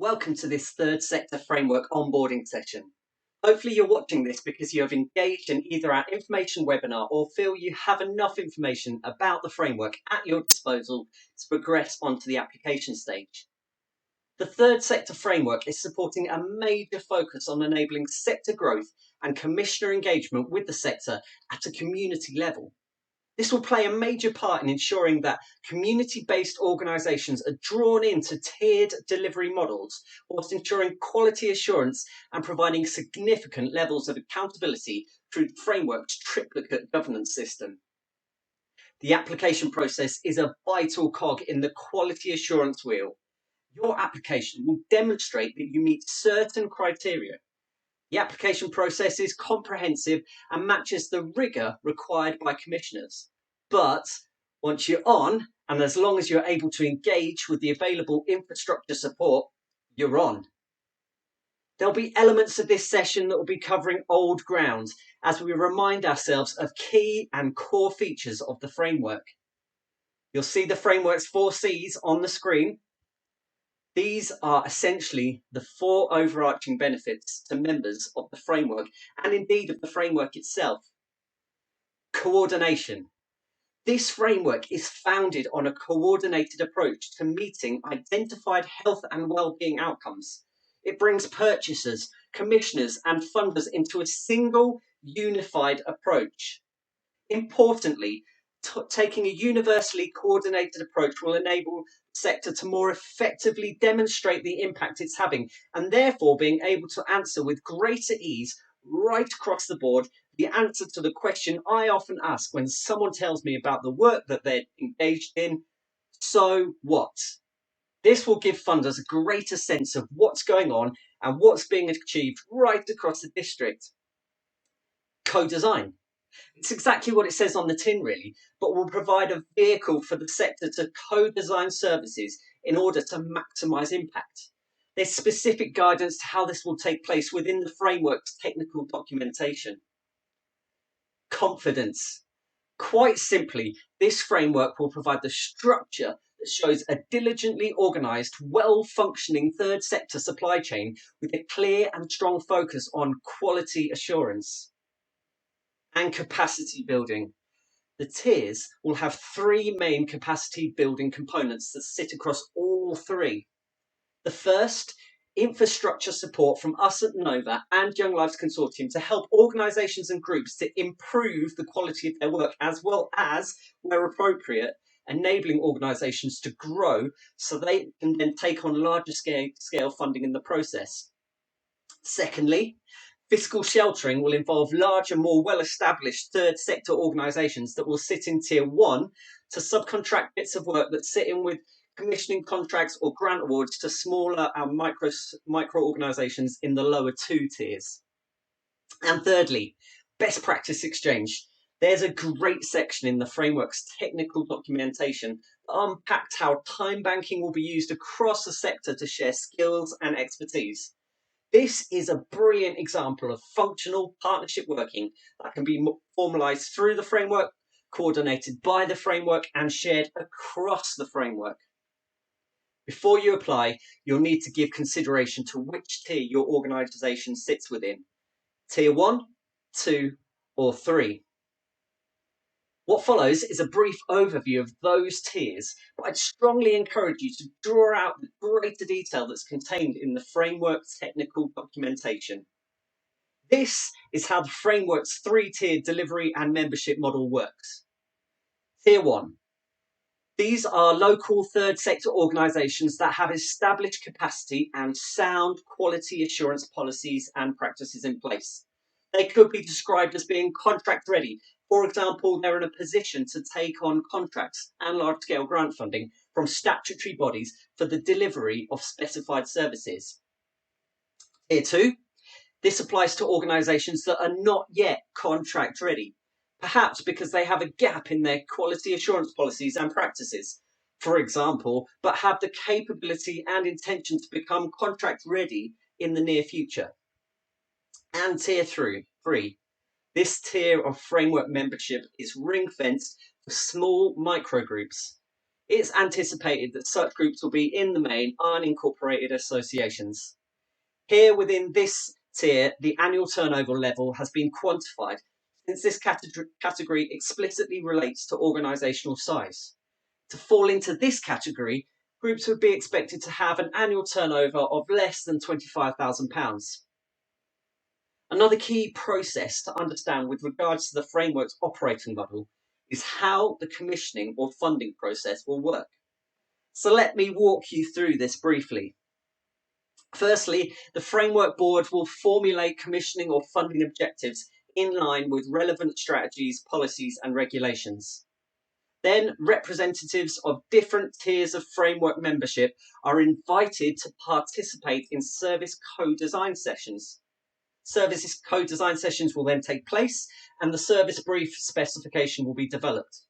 Welcome to this third sector framework onboarding session. Hopefully you're watching this because you have engaged in either our information webinar or feel you have enough information about the framework at your disposal to progress onto the application stage. The third sector framework is supporting a major focus on enabling sector growth and commissioner engagement with the sector at a community level. This will play a major part in ensuring that community-based organisations are drawn into tiered delivery models, whilst ensuring quality assurance and providing significant levels of accountability through the framework's triplicate governance system. The application process is a vital cog in the quality assurance wheel. Your application will demonstrate that you meet certain criteria. The application process is comprehensive and matches the rigour required by commissioners. But once you're on, and as long as you're able to engage with the available infrastructure support, you're on. There'll be elements of this session that will be covering old ground as we remind ourselves of key and core features of the framework. You'll see the framework's 4 C's on the screen. These are essentially the 4 overarching benefits to members of the framework and indeed of the framework itself. Coordination. This framework is founded on a coordinated approach to meeting identified health and well-being outcomes. It brings purchasers, commissioners and funders into a single unified approach. Importantly, taking a universally coordinated approach will enable the sector to more effectively demonstrate the impact it's having and therefore being able to answer with greater ease right across the board the answer to the question I often ask when someone tells me about the work that they're engaged in: so what? This will give funders a greater sense of what's going on and what's being achieved right across the district. Co-design. It's exactly what it says on the tin, really, but will provide a vehicle for the sector to co-design services in order to maximise impact. There's specific guidance to how this will take place within the framework's technical documentation. Confidence. Quite simply, this framework will provide the structure that shows a diligently organised, well-functioning third sector supply chain with a clear and strong focus on quality assurance. And capacity building. The tiers will have 3 main capacity building components that sit across all 3. The first, infrastructure support from us at Nova and Young Lives Consortium to help organisations and groups to improve the quality of their work, as well as, where appropriate, enabling organisations to grow so they can then take on larger scale funding in the process. Secondly, fiscal sheltering will involve larger, more well-established third sector organisations that will sit in tier 1 to subcontract bits of work that sit in with commissioning contracts or grant awards to smaller and micro organisations in the lower 2 tiers. And thirdly, best practice exchange. There's a great section in the framework's technical documentation that unpacks how time banking will be used across the sector to share skills and expertise. This is a brilliant example of functional partnership working that can be formalised through the framework, coordinated by the framework and shared across the framework. Before you apply, you'll need to give consideration to which tier your organisation sits within: tier 1, 2 or 3. What follows is a brief overview of those tiers, but I'd strongly encourage you to draw out the greater detail that's contained in the framework's technical documentation. This is how the framework's 3-tiered delivery and membership model works. Tier 1. These are local third sector organisations that have established capacity and sound quality assurance policies and practices in place. They could be described as being contract ready. For example, they're in a position to take on contracts and large-scale grant funding from statutory bodies for the delivery of specified services. Tier 2. This applies to organisations that are not yet contract ready, perhaps because they have a gap in their quality assurance policies and practices, for example, but have the capability and intention to become contract ready in the near future. And tier 3. This tier of framework membership is ring-fenced for small microgroups. It's anticipated that such groups will be, in the main, unincorporated associations. Here within this tier, the annual turnover level has been quantified, since this category explicitly relates to organisational size. To fall into this category, groups would be expected to have an annual turnover of less than £25,000. Another key process to understand with regards to the framework's operating model is how the commissioning or funding process will work. So let me walk you through this briefly. Firstly, the Framework Board will formulate commissioning or funding objectives in line with relevant strategies, policies and regulations. Then representatives of different tiers of framework membership are invited to participate in service co-design sessions. Services co-design sessions will then take place and the service brief specification will be developed.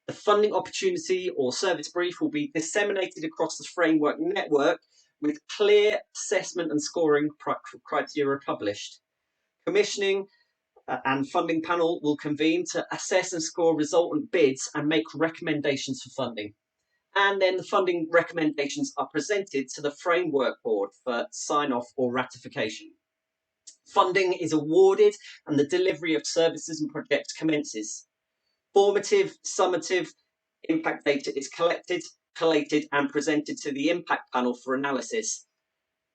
The funding opportunity or service brief will be disseminated across the framework network with clear assessment and scoring criteria published. Commissioning and funding panel will convene to assess and score resultant bids and make recommendations for funding. And then the funding recommendations are presented to the Framework Board for sign-off or ratification. Funding is awarded and the delivery of services and projects commences. Formative, summative impact data is collected, collated and presented to the impact panel for analysis.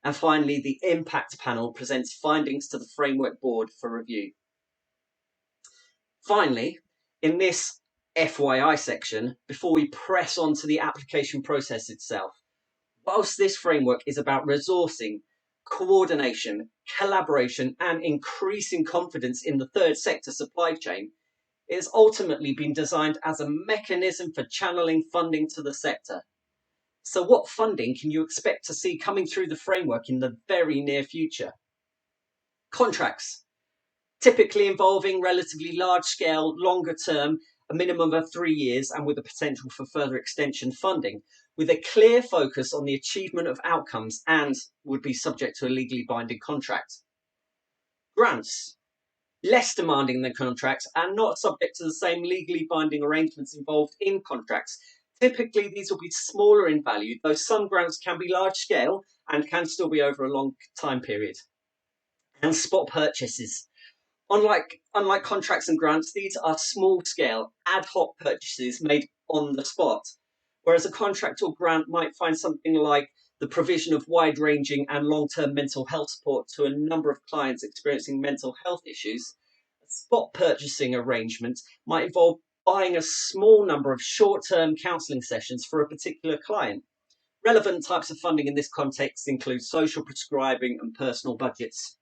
And finally, the impact panel presents findings to the Framework Board for review. Finally, in this FYI section, before we press on to the application process itself, whilst this framework is about resourcing, coordination, collaboration, and increasing confidence in the third sector supply chain, it has ultimately been designed as a mechanism for channeling funding to the sector. So what funding can you expect to see coming through the framework in the very near future? Contracts, typically involving relatively large-scale, longer-term, a minimum of 3 years and with the potential for further extension funding, with a clear focus on the achievement of outcomes and would be subject to a legally binding contract. Grants, less demanding than contracts and not subject to the same legally binding arrangements involved in contracts. Typically, these will be smaller in value, though some grants can be large-scale and can still be over a long time period. And spot purchases. Unlike contracts and grants, these are small-scale, ad hoc purchases made on the spot, whereas a contract or grant might find something like the provision of wide-ranging and long-term mental health support to a number of clients experiencing mental health issues. A spot purchasing arrangement might involve buying a small number of short-term counselling sessions for a particular client. Relevant types of funding in this context include social prescribing and personal budgets.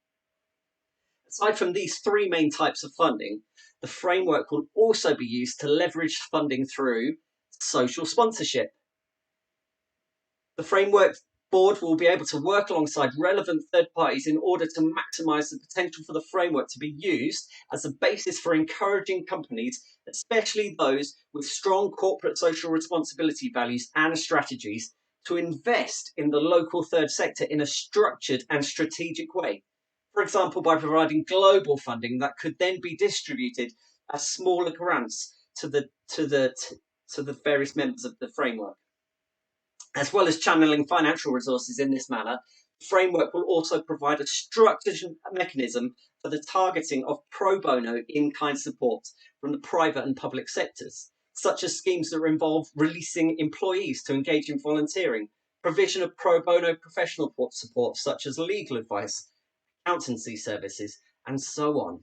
Aside from these three main types of funding, the framework will also be used to leverage funding through social sponsorship. The Framework Board will be able to work alongside relevant third parties in order to maximise the potential for the framework to be used as a basis for encouraging companies, especially those with strong corporate social responsibility values and strategies, to invest in the local third sector in a structured and strategic way. For example, by providing global funding that could then be distributed as smaller grants to the various members of the framework. As well as channeling financial resources in this manner, the framework will also provide a structured mechanism for the targeting of pro bono in-kind support from the private and public sectors, such as schemes that involve releasing employees to engage in volunteering, provision of pro bono professional support such as legal advice, accountancy services, and so on.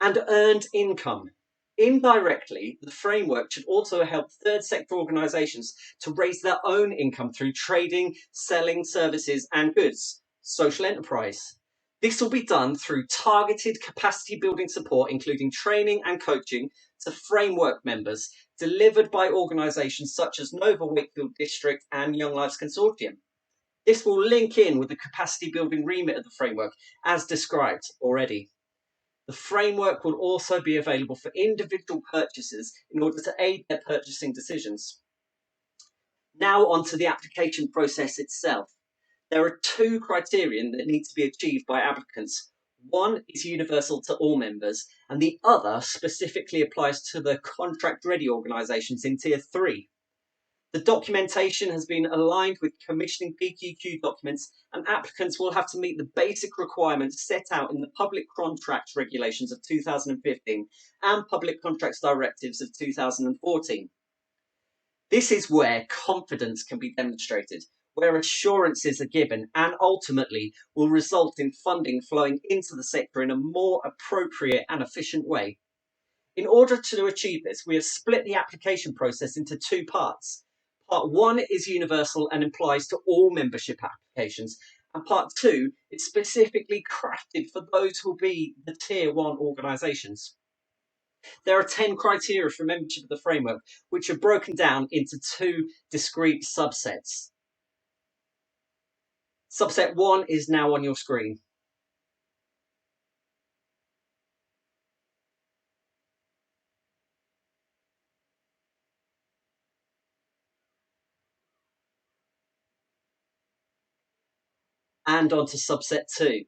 And earned income. Indirectly, the framework should also help third sector organisations to raise their own income through trading, selling services and goods, social enterprise. This will be done through targeted capacity building support, including training and coaching to framework members, delivered by organisations such as Nova Wakefield District and Young Lives Consortium. This will link in with the capacity building remit of the framework, as described already. The framework will also be available for individual purchasers in order to aid their purchasing decisions. Now on to the application process itself. There are two criterion that need to be achieved by applicants. One is universal to all members, and the other specifically applies to the contract-ready organisations in Tier 3. The documentation has been aligned with commissioning PQQ documents, and applicants will have to meet the basic requirements set out in the Public Contracts Regulations of 2015 and Public Contracts Directives of 2014. This is where confidence can be demonstrated, where assurances are given, and ultimately will result in funding flowing into the sector in a more appropriate and efficient way. In order to achieve this, we have split the application process into two parts. Part 1 is universal and applies to all membership applications, and Part 2 is specifically crafted for those who will be the Tier 1 organisations. There are 10 criteria for membership of the framework, which are broken down into two discrete subsets. Subset 1 is now on your screen. And on to subset 2.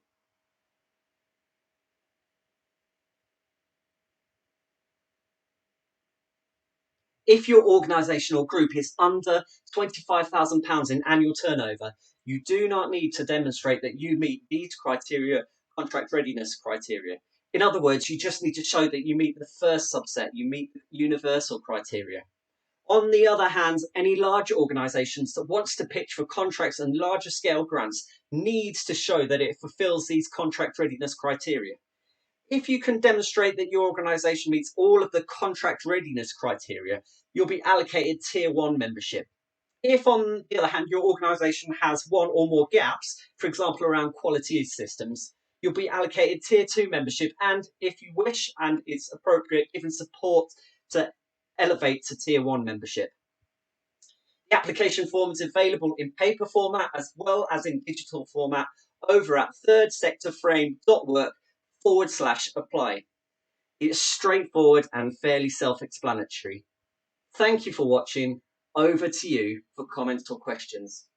If your organisation or group is under £25,000 in annual turnover, you do not need to demonstrate that you meet these criteria, contract readiness criteria. In other words, you just need to show that you meet the first subset, you meet the universal criteria. On the other hand, any larger organisations that wants to pitch for contracts and larger scale grants needs to show that it fulfills these contract readiness criteria. If you can demonstrate that your organisation meets all of the contract readiness criteria, you'll be allocated Tier 1 membership. If, on the other hand, your organisation has one or more gaps, for example, around quality systems, you'll be allocated Tier 2 membership and, if you wish and it's appropriate, given support to elevate to Tier 1 membership. The application form is available in paper format as well as in digital format over at thirdsectorframe.work/apply. It's straightforward and fairly self-explanatory. Thank you for watching. Over to you for comments or questions.